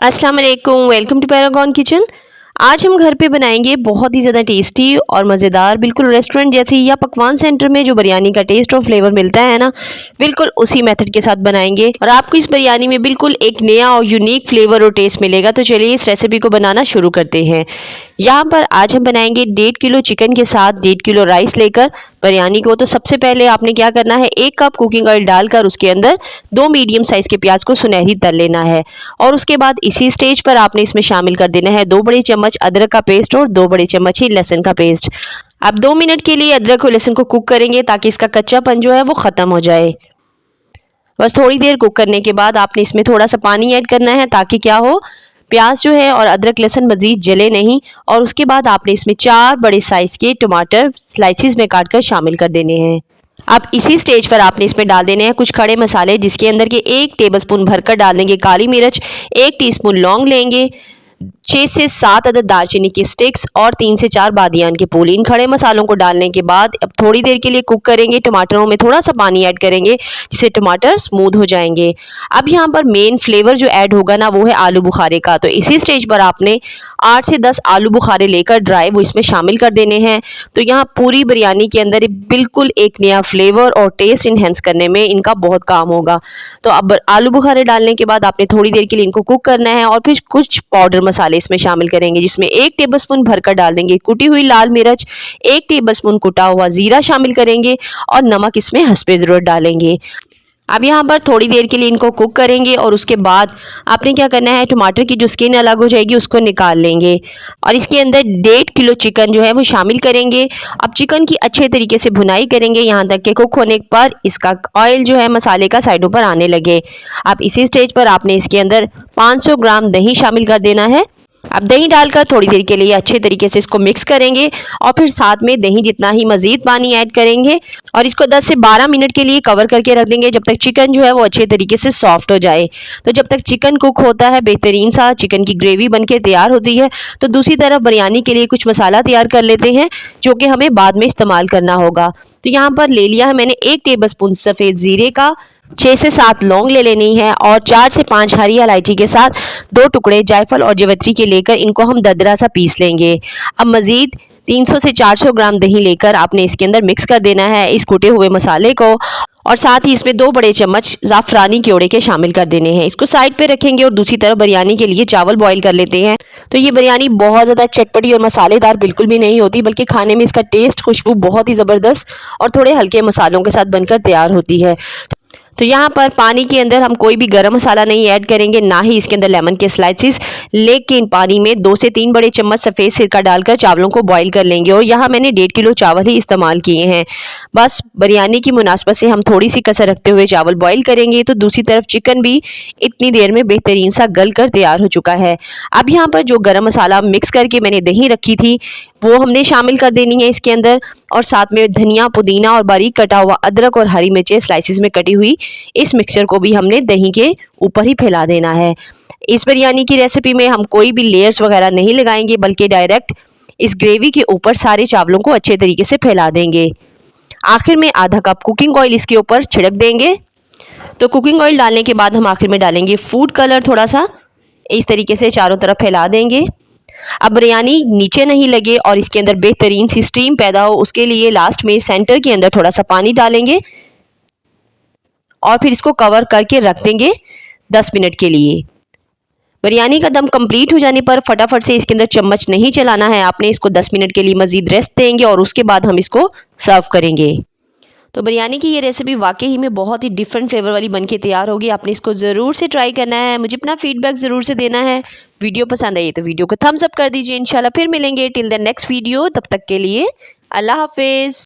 अस्सलाम वालेकुम, welcome to Paragon kitchen. आज हम घर पे बनाएंगे बहुत ही ज़्यादा टेस्टी और मज़ेदार, बिल्कुल रेस्टोरेंट जैसी या पकवान सेंटर में जो बिरयानी का टेस्ट और फ्लेवर मिलता है ना, बिल्कुल उसी मेथड के साथ बनाएंगे और आपको इस बिरयानी में बिल्कुल एक नया और यूनिक फ्लेवर और टेस्ट मिलेगा। तो चलिए इस रेसिपी को बनाना शुरू करते हैं। यहाँ पर आज हम बनाएंगे 1.5 किलो चिकन के साथ 1.5 किलो राइस लेकर बिरयानी को। तो सबसे पहले आपने क्या करना है, 1 कप कुकिंग ऑयल डालकर उसके अंदर 2 मीडियम साइज़ के प्याज को सुनहरी तल लेना है और उसके बाद इसी स्टेज पर आपने इसमें शामिल कर देना है 2 बड़े चम्मच अदरक का पेस्ट और 2 बड़े चम्मच ही लहसुन का पेस्ट। आप 2 मिनट के लिए अदरक और लहसुन को कुक करेंगे ताकि इसका कच्चापन जो है वो ख़त्म हो जाए। बस थोड़ी देर कुक करने के बाद आपने इसमें थोड़ा सा पानी ऐड करना है ताकि क्या हो, प्याज जो है और अदरक लहसुन मज़ीद जले नहीं। और उसके बाद आपने इसमें 4 बड़े साइज़ के टमाटर स्लाइसिस में काट कर शामिल कर देने हैं। अब इसी स्टेज पर आपने इसमें डाल देने हैं कुछ खड़े मसाले, जिसके अंदर के 1 टेबलस्पून भरकर डाल देंगे काली मिर्च, 1 टीस्पून लौंग लेंगे, 6 से 7 अदद दालचीनी की स्टिक्स और 3 से 4 बादियान के फूल। इन खड़े मसालों को डालने के बाद अब थोड़ी देर के लिए कुक करेंगे। टमाटरों में थोड़ा सा पानी ऐड करेंगे जिससे टमाटर स्मूथ हो जाएंगे। अब यहाँ पर मेन फ्लेवर जो ऐड होगा ना, वो है आलू बुखारे का। तो इसी स्टेज पर आपने 8 से 10 आलू बुखारे लेकर ड्राई वो इसमें शामिल कर देने हैं। तो यहाँ पूरी बिरयानी के अंदर बिल्कुल एक नया फ्लेवर और टेस्ट इन्हेंस करने में इनका बहुत काम होगा। तो अब आलू बुखारे डालने के बाद आपने थोड़ी देर के लिए इनको कुक करना है और फिर कुछ पाउडर मसाले इसमें शामिल करेंगे, जिसमें 1 टेबलस्पून भरकर डाल देंगे कुटी हुई लाल मिर्च, 1 टेबलस्पून कुटा हुआ जीरा शामिल करेंगे और नमक इसमें हस्बे ज़रूरत डालेंगे। अब यहाँ पर थोड़ी देर के लिए इनको कुक करेंगे और उसके बाद आपने क्या करना है, टमाटर की जो स्किन अलग हो जाएगी उसको निकाल लेंगे और इसके अंदर 1.5 किलो चिकन जो है वो शामिल करेंगे। अब चिकन की अच्छे तरीके से भुनाई करेंगे यहाँ तक कि कुक होने पर इसका ऑयल जो है मसाले का साइडों पर आने लगे। अब इसी स्टेज पर आपने इसके अंदर 500 ग्राम दही शामिल कर देना है। अब दही डालकर थोड़ी देर के लिए अच्छे तरीके से इसको मिक्स करेंगे और फिर साथ में दही जितना ही मज़ीद पानी ऐड करेंगे और इसको 10 से 12 मिनट के लिए कवर करके रख देंगे जब तक चिकन जो है वो अच्छे तरीके से सॉफ्ट हो जाए। तो जब तक चिकन कुक होता है, बेहतरीन सा चिकन की ग्रेवी बनके तैयार होती है, तो दूसरी तरफ बिरयानी के लिए कुछ मसाला तैयार कर लेते हैं जो कि हमें बाद में इस्तेमाल करना होगा। तो यहाँ पर ले लिया है मैंने 1 टेबलस्पून सफ़ेद ज़ीरे का, 6 से 7 लौंग ले लेनी है और 4 से 5 हरी इलायची के साथ 2 टुकड़े जायफल और जवित्री के लेकर इनको हम दरदरा सा पीस लेंगे। अब मज़ीद 300 से 400 ग्राम दही लेकर आपने इसके अंदर मिक्स कर देना है इस कुटे हुए मसाले को और साथ ही इसमें 2 बड़े चम्मच ज़ाफ़रानी क्योड़े के शामिल कर देने हैं। इसको साइड पे रखेंगे और दूसरी तरफ बिरयानी के लिए चावल बॉईल कर लेते हैं। तो ये बिरयानी बहुत ज़्यादा चटपटी और मसालेदार बिल्कुल भी नहीं होती, बल्कि खाने में इसका टेस्ट, खुशबू बहुत ही ज़बरदस्त और थोड़े हल्के मसालों के साथ बनकर तैयार होती है। तो यहाँ पर पानी के अंदर हम कोई भी गरम मसाला नहीं ऐड करेंगे, ना ही इसके अंदर लेमन के स्लाइसिस, लेकिन पानी में 2 से 3 बड़े चम्मच सफ़ेद सिरका डालकर चावलों को बॉईल कर लेंगे और यहाँ मैंने 1.5 किलो चावल ही इस्तेमाल किए हैं। बस बिरयानी की मुनासबत से हम थोड़ी सी कसर रखते हुए चावल बॉईल करेंगे। तो दूसरी तरफ चिकन भी इतनी देर में बेहतरीन सा गल कर तैयार हो चुका है। अब यहाँ पर जो गरम मसाला मिक्स करके मैंने दही रखी थी वो हमने शामिल कर देनी है इसके अंदर और साथ में धनिया, पुदीना और बारीक कटा हुआ अदरक और हरी मिर्चें स्लाइसिस में कटी हुई, इस मिक्सचर को भी हमने दही के ऊपर ही फैला देना है। इस बिरयानी की रेसिपी में हम कोई भी लेयर्स वगैरह नहीं लगाएंगे, बल्कि डायरेक्ट इस ग्रेवी के ऊपर सारे चावलों को अच्छे तरीके से फैला देंगे। आखिर में आधा कप कुकिंग ऑयल इसके ऊपर छिड़क देंगे। तो कुकिंग ऑयल डालने के बाद हम आखिर में डालेंगे फूड कलर थोड़ा सा, इस तरीके से चारों तरफ फैला देंगे। अब बिरयानी नीचे नहीं लगे और इसके अंदर बेहतरीन सी स्टीम पैदा हो, उसके लिए लास्ट में सेंटर के अंदर थोड़ा सा पानी डालेंगे और फिर इसको कवर करके रख देंगे 10 मिनट के लिए। बिरयानी का दम कंप्लीट हो जाने पर फटाफट से इसके अंदर चम्मच नहीं चलाना है, आपने इसको 10 मिनट के लिए मज़ीद रेस्ट देंगे और उसके बाद हम इसको सर्व करेंगे। तो बिरयानी की ये रेसिपी वाकई ही में बहुत ही डिफरेंट फ्लेवर वाली बनके तैयार होगी। आपने इसको ज़रूर से ट्राई करना है, मुझे अपना फीडबैक ज़रूर से देना है। वीडियो पसंद आई तो वीडियो को थम्स अप कर दीजिए। इंशाल्लाह फिर मिलेंगे टिल द नेक्स्ट वीडियो, तब तक के लिए अल्लाह हाफिज़।